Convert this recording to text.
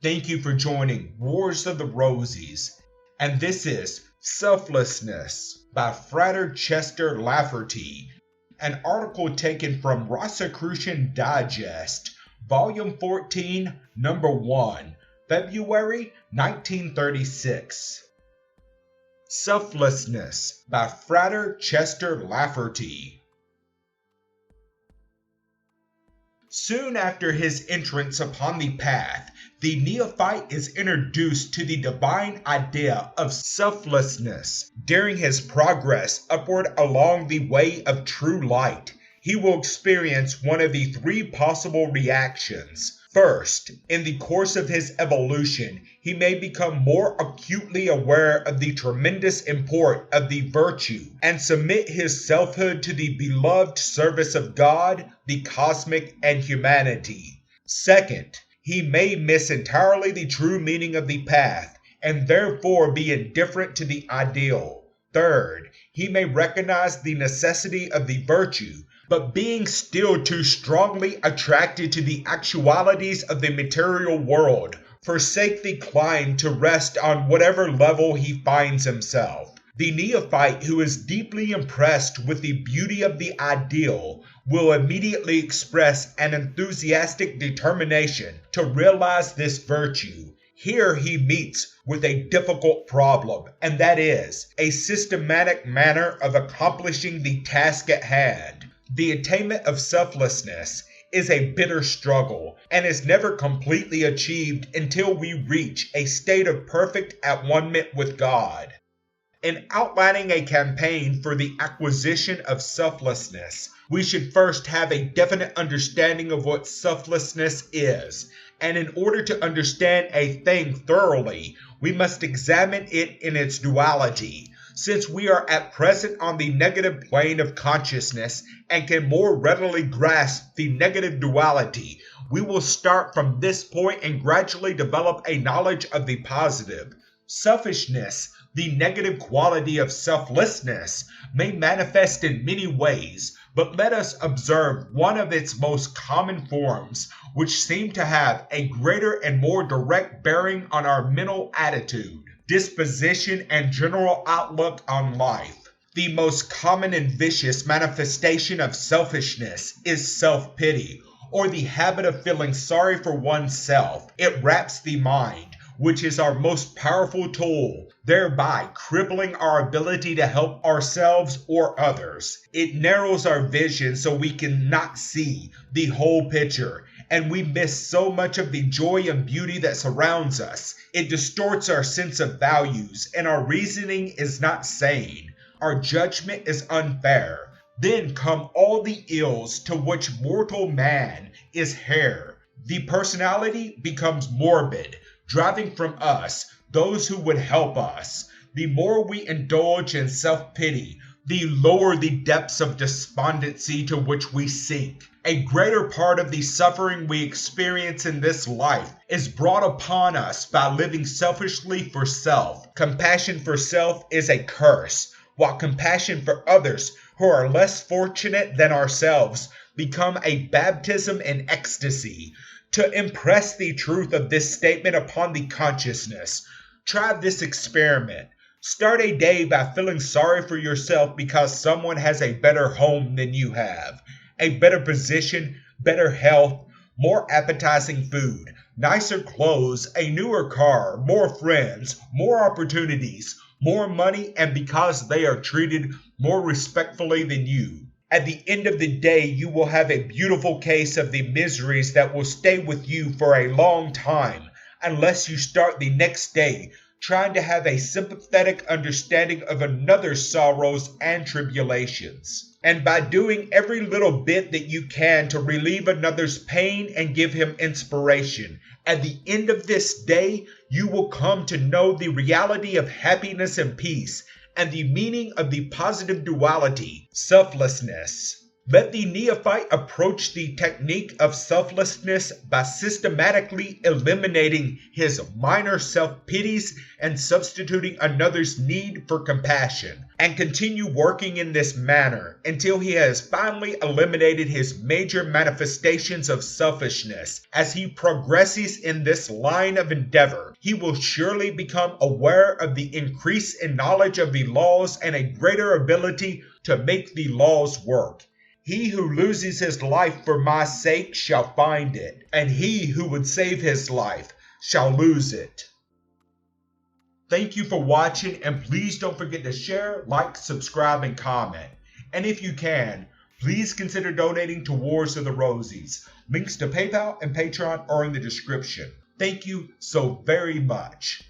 Thank you for joining Wars of the Rosies, and this is Selflessness by Frater Lafferty, an article taken from Rosicrucian Digest, Volume 14, Number 1, February 1936. Selflessness by Frater Lafferty. Soon after his entrance upon the path, the neophyte is introduced to the divine idea of selflessness. During his progress upward along the way of true light, he will experience one of the three possible reactions. First, in the course of his evolution, he may become more acutely aware of the tremendous import of the virtue and submit his selfhood to the beloved service of God, the cosmic, and humanity. Second, he may miss entirely the true meaning of the path and therefore be indifferent to the ideal. Third, he may recognize the necessity of the virtue, but being still too strongly attracted to the actualities of the material world, forsake the climb to rest on whatever level he finds himself. The neophyte who is deeply impressed with the beauty of the ideal will immediately express an enthusiastic determination to realize this virtue. Here he meets with a difficult problem, and that is a systematic manner of accomplishing the task at hand. The attainment of selflessness is a bitter struggle and is never completely achieved until we reach a state of perfect at-one-ment with God. In outlining a campaign for the acquisition of selflessness, we should first have a definite understanding of what selflessness is, and in order to understand a thing thoroughly, we must examine it in its duality. Since we are at present on the negative plane of consciousness and can more readily grasp the negative duality, we will start from this point and gradually develop a knowledge of the positive. Selfishness, the negative quality of selflessness, may manifest in many ways, but let us observe one of its most common forms, which seem to have a greater and more direct bearing on our mental attitude, disposition, and general outlook on life. The most common and vicious manifestation of selfishness is self-pity, or the habit of feeling sorry for oneself. It wraps the mind, which is our most powerful tool, thereby crippling our ability to help ourselves or others. It narrows our vision so we cannot see the whole picture, and we miss so much of the joy and beauty that surrounds us. It distorts our sense of values, and our reasoning is not sane. Our judgment is unfair. Then come all the ills to which mortal man is heir. The personality becomes morbid, driving from us those who would help us. The more we indulge in self-pity, the lower the depths of despondency to which we sink. A greater part of the suffering we experience in this life is brought upon us by living selfishly for self. Compassion for self is a curse, while compassion for others who are less fortunate than ourselves become a baptism in ecstasy. To impress the truth of this statement upon the consciousness, try this experiment. Start a day by feeling sorry for yourself because someone has a better home than you have, a better position, better health, more appetizing food, nicer clothes, a newer car, more friends, more opportunities, more money, and because they are treated more respectfully than you. At the end of the day, you will have a beautiful case of the miseries that will stay with you for a long time, unless you start the next day trying to have a sympathetic understanding of another's sorrows and tribulations. And by doing every little bit that you can to relieve another's pain and give him inspiration, at the end of this day, you will come to know the reality of happiness and peace, and the meaning of the positive duality, selflessness. Let the neophyte approach the technique of selflessness by systematically eliminating his minor self-pities and substituting another's need for compassion, and continue working in this manner until he has finally eliminated his major manifestations of selfishness. As he progresses in this line of endeavor, he will surely become aware of the increase in knowledge of the laws and a greater ability to make the laws work. He who loses his life for my sake shall find it, and he who would save his life shall lose it. Thank you for watching, and please don't forget to share, like, subscribe, and comment. And if you can, please consider donating towards the Rosies. Links to PayPal and Patreon are in the description. Thank you so very much.